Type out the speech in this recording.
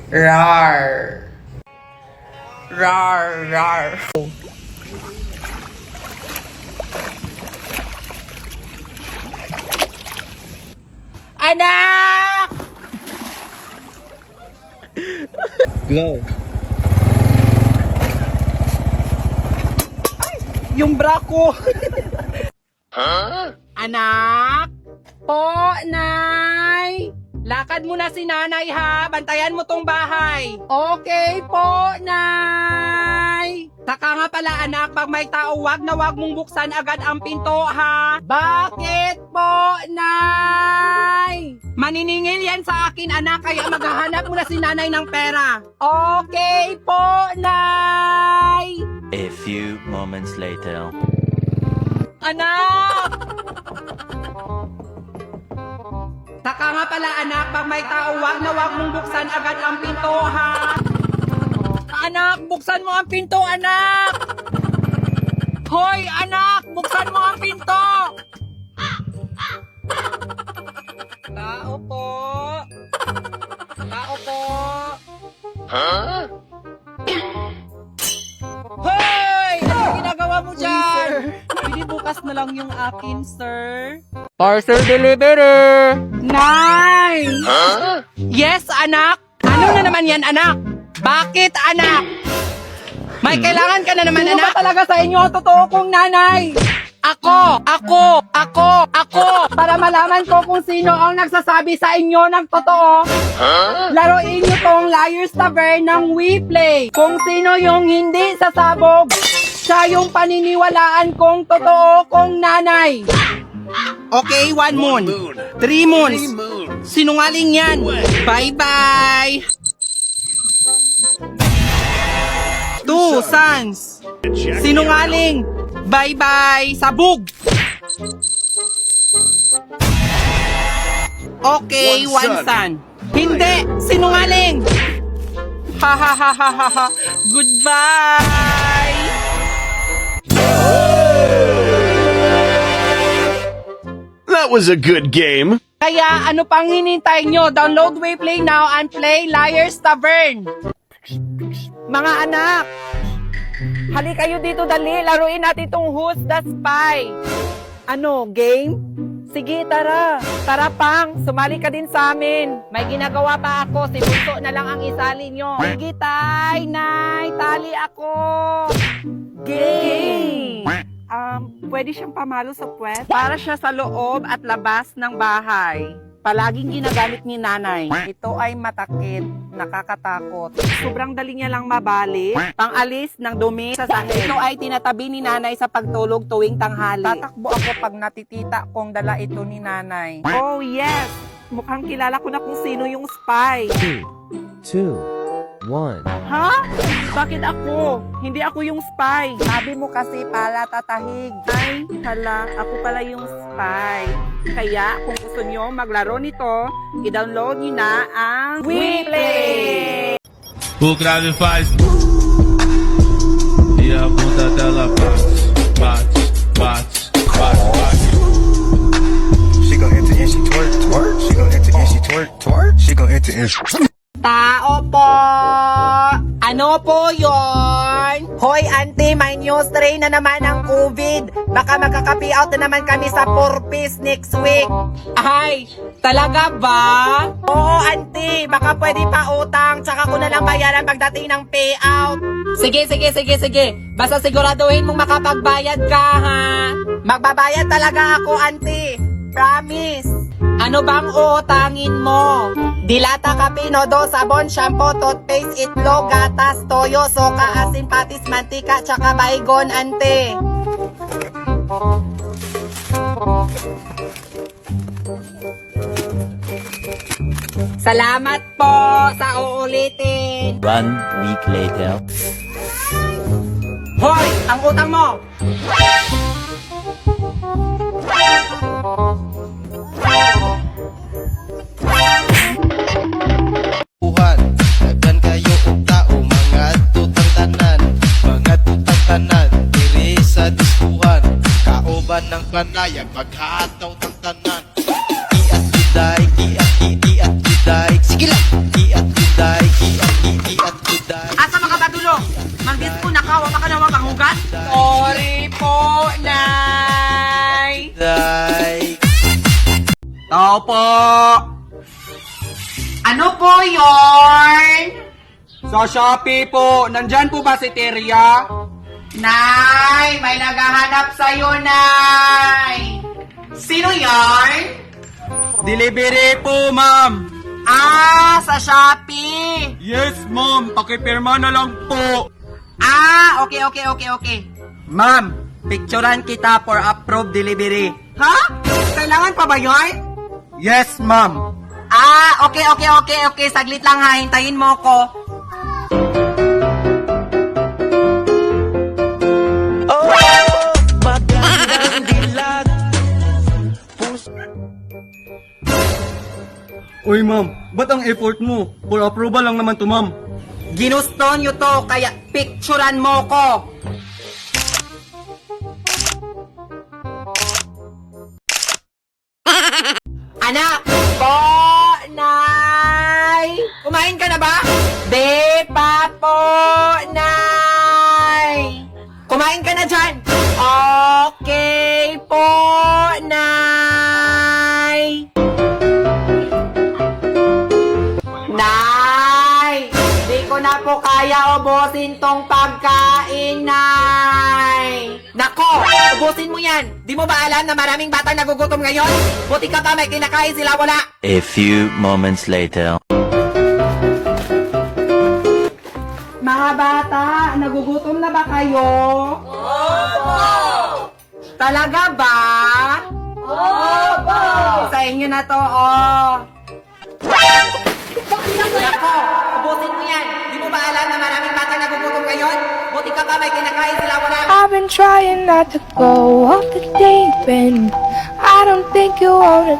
Rar. Rar, rar. Anak! Glow. Yung bra ko. Anak? Po, Nay? Lakad mo na si Nanay ha. Bantayan mo tong bahay. Okay po, Nay. Saka nga pala anak, pag may tao, wag na wag mong buksan agad ang pinto ha. Bakit po, Nay? Maniningil yan sa akin anak, kaya maghahanap mo na si Nanay ng pera. Okay po, Nay. A few moments later. Anak! Saka nga pala anak, pag may tao, wag na wag mong buksan agad ang pinto ha. Anak, buksan mo ang pinto anak! Hoy anak, buksan mo ang pinto! Tao po. Tao po. Hoy! Ano ginagawa mo dyan? Pwede bukas na lang yung akin, sir. Parcel delivery! Nay! Yes, anak? Ano na naman yan, anak? Bakit, anak? May kailangan ka na naman, anak? Sino ba talaga sa inyo? Totoo kong nanay! Ako! Para malaman ko kung sino ang nagsasabi sa inyo ng totoo. Laruin niyo tong Liar's Tavern ng WePlay. Kung sino yung hindi sasabog, siya yung paniniwalaan kong totoo kong nanay. Okay, 1 moon. 3 moons. Sinungaling yan. Bye-bye. 2 sons. Sinungaling. Bye-bye. Sabog. Okay, 1 son. Hindi. Sinungaling. Ha ha ha ha ha ha. Goodbye. That was a good game. Kaya ano pang hinintay nyo? Download WePlay now and play Liar's Tavern. Mga anak, hali kayo dito dali. Laruin natin tong Who's the Spy. Ano, game? Sige, tara. Tara pang, sumali ka din sa amin. May ginagawa pa ako, si Bunso na lang ang isali nyo. Sige, tay, nay, tali ako. Game! Pwede siyang pamalo sa puwet para siya sa loob at labas ng bahay. Palaging ginagamit ni nanay. Ito ay matakit, nakakatakot. Sobrang dali niya lang mabali. Pangalis ng dumi sa sahig. Ito ay tinatabi ni nanay sa pagtulog tuwing tanghali. Tatakbo ako pag natitita kong dala ito ni nanay. Oh yes! Mukhang kilala ko na kung sino yung spy. 2, 1. Ha? Bakit ako? Hindi ako yung spy. Sabi mo kasi pala tatahig. Ay, hala, ako pala yung spy. Kaya, kung gusto nyo maglaro nito, i-download nyo na ang WePlay! O grave faz e a bunda dela bate, bate, bate, bate, bate. She gon' enter and she twerk, twerk. She gon' enter and she twerk, twerk. She gon' enter and she... Tao po! Ano po yon? Hoy, auntie, may new strain na naman ang COVID. Baka magkaka-pay out na naman kami sa Purpose next week. Ay, talaga ba? Oo, auntie. Baka pwede pa utang. Tsaka ko na lang bayaran pagdating ng payout. Sige. Basta siguraduhin mong makapagbayad ka, ha? Magbabayad talaga ako, auntie. Promise. Ano bang uutangin mo? Dilata, kape, nodo, sabon, shampoo, toothpaste, itlog, gatas, toyo, soka, asin, patis, mantika, tsaka baygon, ante. Salamat po sa uulitin. 1 week later. Hoy! Ang utang mo! Tuhan, daghan kayo og tao, mga tutang tanan, mga tutang tanan, diri sa diskuhan, kauban ng panayag, paghataw ng tanan. Iat juday, sige lang, iat juday, Wala ka naman manghugat? Sorry po, Nay. Day. Tao po. Ano po yon? Sa Shopee po. Nandyan po ba si Teria? Nay, may naghahanap sa'yo, Nay. Sino yarn? Delivery po, ma'am. Ah, sa Shopee. Yes, ma'am. Pakipirma na lang po. Ah, okay. Ma'am, picturean kita for approved delivery. Ha? Kailangan pa ba yun? Yes, ma'am. Ah, okay. Saglit lang ha, hintayin mo ko. Uy, ma'am. Ba't ang effort mo? For approval lang naman to, ma'am. Ginusto nyo to, kaya picturean mo ko. Anak! Po, Nay! Kumain ka na ba? Di pa po, Nay! Kumain ka na dyan? Okay po, Nay! Nay! Di ko na po kaya ubusin tong pagkain, Nay! Nako! Ubusin mo yan! Di mo ba alam na maraming batang nagugutom ngayon? Buti ka pa may kinakain sila wala! A few moments later. Mga bata, nagugutom na ba kayo? Opo! Talaga ba? Opo! Sa inyo na to, oh! Nako, ubusin mo yan. Di mo ba alam na maraming batang nagugutom ngayon? Buti ka pa may kinakain sila wala. I've been trying not to go off the deep end. I don't think you wanna